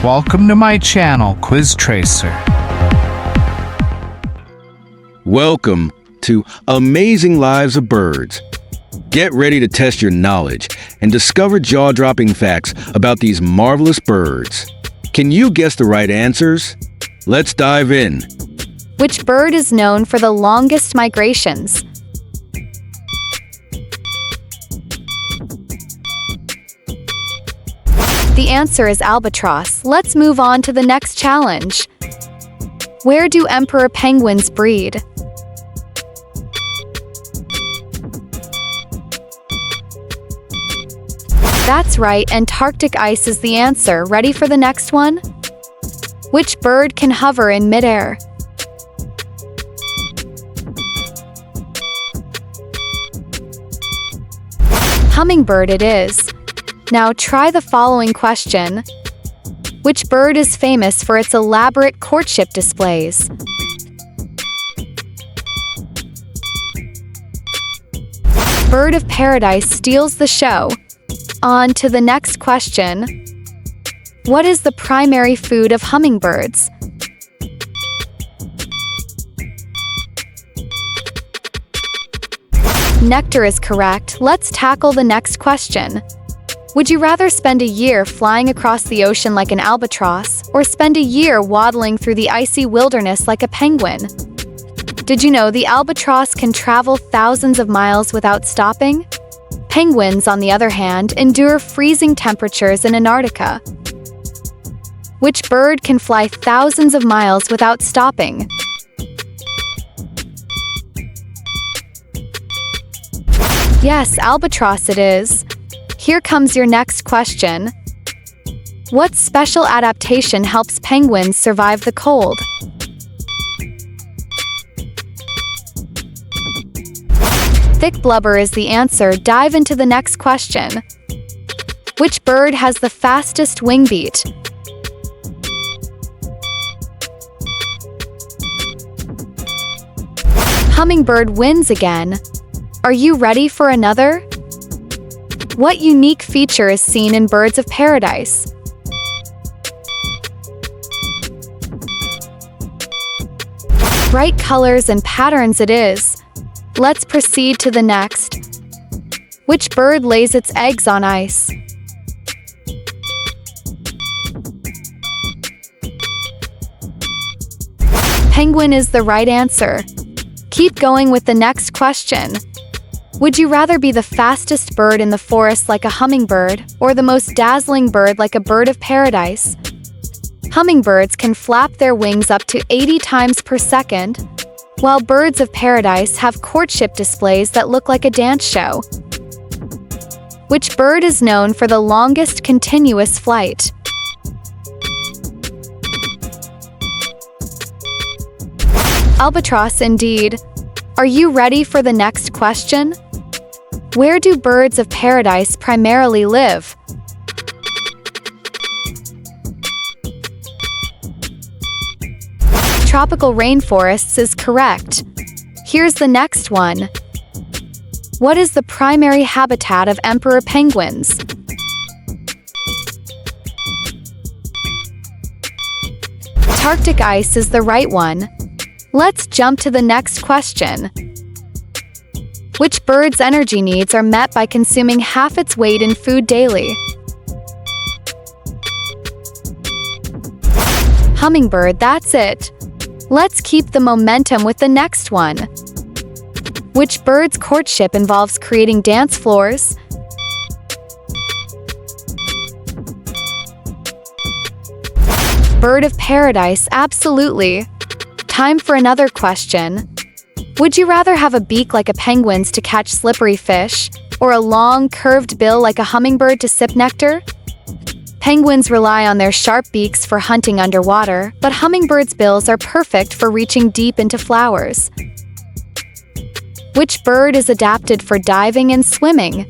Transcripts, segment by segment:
Welcome to my channel, Quiz Tracer. Welcome to Amazing Lives of Birds. Get ready to test your knowledge and discover jaw-dropping facts about these marvelous birds. Can you guess the right answers? Let's dive in. Which bird is known for the longest migrations? The answer is albatross. Let's move on to the next challenge. Where do emperor penguins breed? That's right, Antarctic ice is the answer. Ready for the next one? Which bird can hover in midair? Hummingbird it is. Now try the following question. Which bird is famous for its elaborate courtship displays? Bird of paradise steals the show. On to the next question. What is the primary food of hummingbirds? Nectar is correct. Let's tackle the next question. Would you rather spend a year flying across the ocean like an albatross, or spend a year waddling through the icy wilderness like a penguin? Did you know the albatross can travel thousands of miles without stopping? Penguins, on the other hand, endure freezing temperatures in Antarctica. Which bird can fly thousands of miles without stopping? Yes, albatross it is. Here comes your next question. What special adaptation helps penguins survive the cold? Thick blubber is the answer. Dive into the next question. Which bird has the fastest wing beat? Hummingbird wins again. Are you ready for another? What unique feature is seen in birds of paradise? Bright colors and patterns it is. Let's proceed to the next. Which bird lays its eggs on ice? Penguin is the right answer. Keep going with the next question. Would you rather be the fastest bird in the forest like a hummingbird, or the most dazzling bird like a bird of paradise? Hummingbirds can flap their wings up to 80 times per second, while birds of paradise have courtship displays that look like a dance show. Which bird is known for the longest continuous flight? Albatross indeed. Are you ready for the next question? Where do birds of paradise primarily live? Tropical rainforests is correct. Here's the next one. What is the primary habitat of emperor penguins? Antarctic ice is the right one. Let's jump to the next question. Which bird's energy needs are met by consuming half its weight in food daily? Hummingbird, that's it. Let's keep the momentum with the next one. Which bird's courtship involves creating dance floors? Bird of paradise, absolutely. Time for another question. Would you rather have a beak like a penguin's to catch slippery fish, or a long, curved bill like a hummingbird to sip nectar? Penguins rely on their sharp beaks for hunting underwater, but hummingbirds' bills are perfect for reaching deep into flowers. Which bird is adapted for diving and swimming?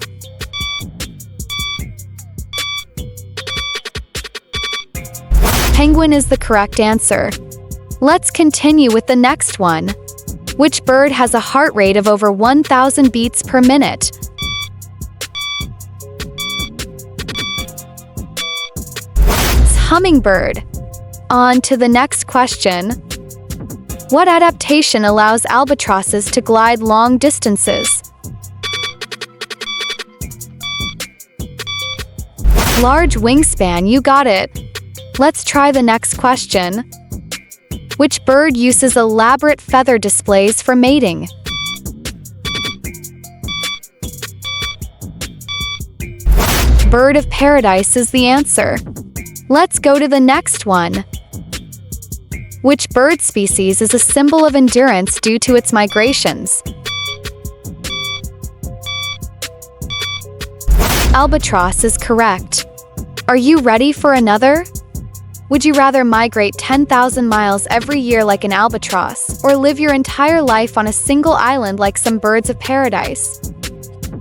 Penguin is the correct answer. Let's continue with the next one. Which bird has a heart rate of over 1,000 beats per minute? Hummingbird. On to the next question. What adaptation allows albatrosses to glide long distances? Large wingspan, you got it. Let's try the next question. Which bird uses elaborate feather displays for mating? Bird of paradise is the answer. Let's go to the next one. Which bird species is a symbol of endurance due to its migrations? Albatross is correct. Are you ready for another? Would you rather migrate 10,000 miles every year like an albatross, or live your entire life on a single island like some birds of paradise?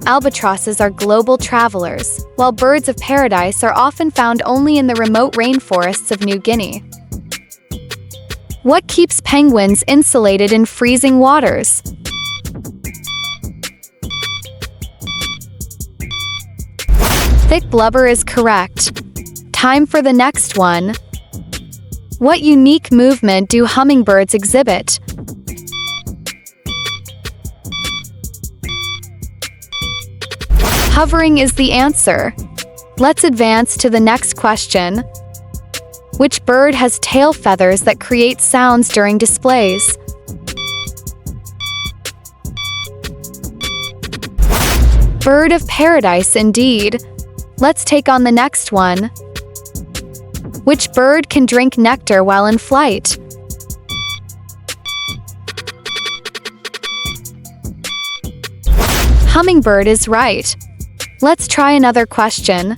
Albatrosses are global travelers, while birds of paradise are often found only in the remote rainforests of New Guinea. What keeps penguins insulated in freezing waters? Thick blubber is correct. Time for the next one. What unique movement do hummingbirds exhibit? Hovering is the answer. Let's advance to the next question. Which bird has tail feathers that create sounds during displays? Bird of paradise indeed. Let's take on the next one. Which bird can drink nectar while in flight? Hummingbird is right. Let's try another question.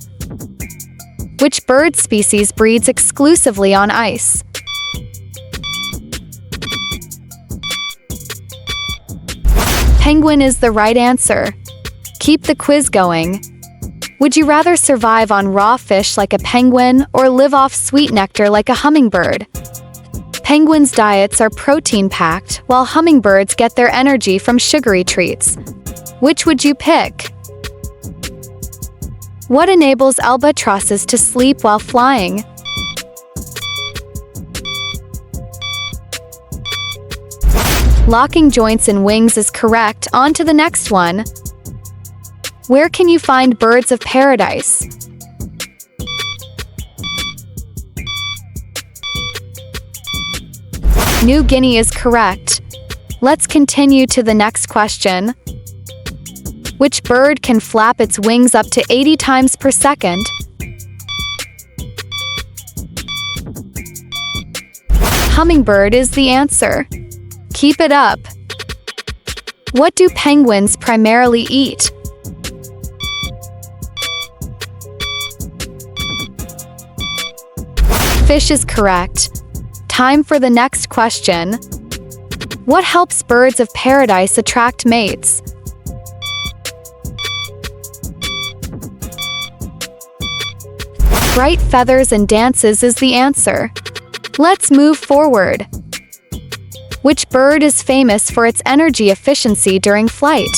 Which bird species breeds exclusively on ice? Penguin is the right answer. Keep the quiz going. Would you rather survive on raw fish like a penguin or live off sweet nectar like a hummingbird? Penguins' diets are protein-packed, while hummingbirds get their energy from sugary treats. Which would you pick? What enables albatrosses to sleep while flying? Locking joints in wings is correct. On to the next one. Where can you find birds of paradise? New Guinea is correct. Let's continue to the next question. Which bird can flap its wings up to 80 times per second? Hummingbird is the answer. Keep it up. What do penguins primarily eat? Fish is correct. Time for the next question. What helps birds of paradise attract mates? Bright feathers and dances is the answer. Let's move forward. Which bird is famous for its energy efficiency during flight?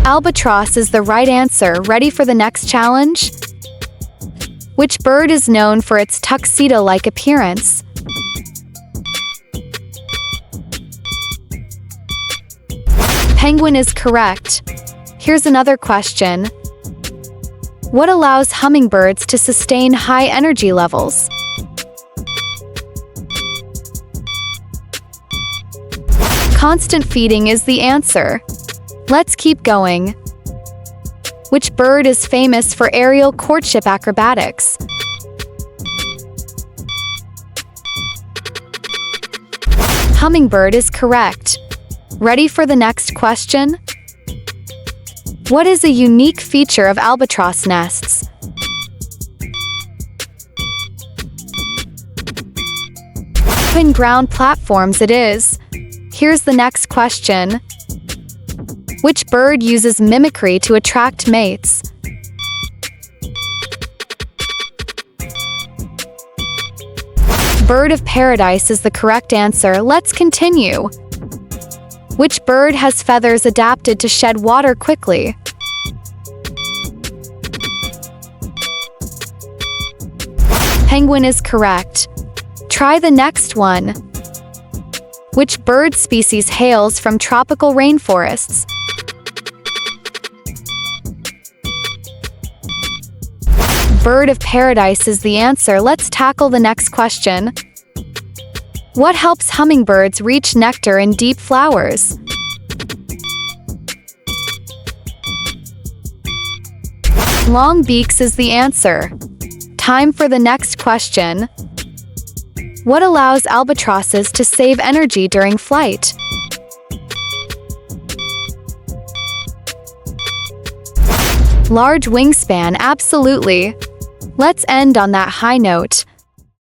Albatross is the right answer. Ready for the next challenge? Which bird is known for its tuxedo-like appearance? Penguin is correct. Here's another question. What allows hummingbirds to sustain high energy levels? Constant feeding is the answer. Let's keep going. Which bird is famous for aerial courtship acrobatics? Hummingbird is correct. Ready for the next question? What is a unique feature of albatross nests? Open ground platforms it is. Here's the next question. Which bird uses mimicry to attract mates? Bird of paradise is the correct answer. Let's continue. Which bird has feathers adapted to shed water quickly? Penguin is correct. Try the next one. Which bird species hails from tropical rainforests? Bird of paradise is the answer. Let's tackle the next question. What helps hummingbirds reach nectar in deep flowers? Long beaks is the answer. Time for the next question. What allows albatrosses to save energy during flight? Large wingspan, absolutely. Let's end on that high note.